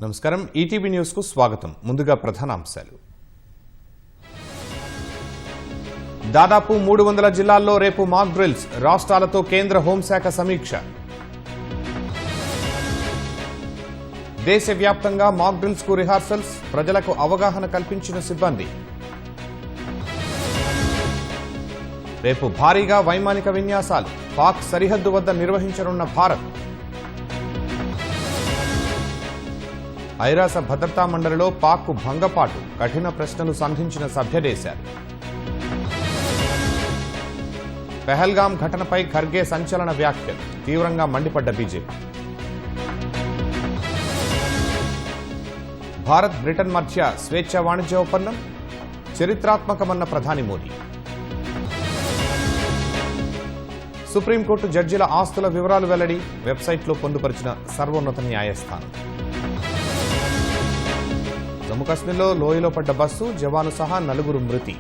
నమస్కారం ETV news కు స్వాగతం ముందుగా ప్రధానాంశాలు దాదాపు 300 జిల్లాల్లో రేపు మాక్ డ్రిల్స్ రాష్ట్రాలతో కేంద్ర హోంశాఖ సమీక్ష దేశవ్యాప్తంగా మాక్ డ్రిల్స్ కు రిహార్సల్స్ ప్రజలకు అవగాహన కల్పించిన సిబ్బంది రేపు భారీగా వైమానిక విన్యాసాలు పాక్ సరిహద్దు వద్ద నిర్వహించనున్న భారత్ ఐరాస భద్రతా మండలిలో పాక్కు భంగపాటు కఠిన ప్రశ్నలు సంధించిన సభ్యదేశాలు పెహల్గాం ఘటనపై ఖర్గే సంచలన వ్యాఖ్యలు తీవ్రంగా మండిపడ్డ బీజేపీ భారత్ బ్రిటన్ మధ్య స్వేచ్ఛ వాణిజ్య ఒప్పందం చరిత్రాత్మకమన్న ప్రధాని మోదీ సుప్రీంకోర్టు జడ్జిల ఆస్తుల వివరాలు వెల్లడి వెబ్సైట్లో పొందుపరిచిన సర్వోన్నత న్యాయస్థానం జమ్మూ కాశ్మీర్లో లోయలో పడ్డ బస్సు జవాను సహా 4 మృతి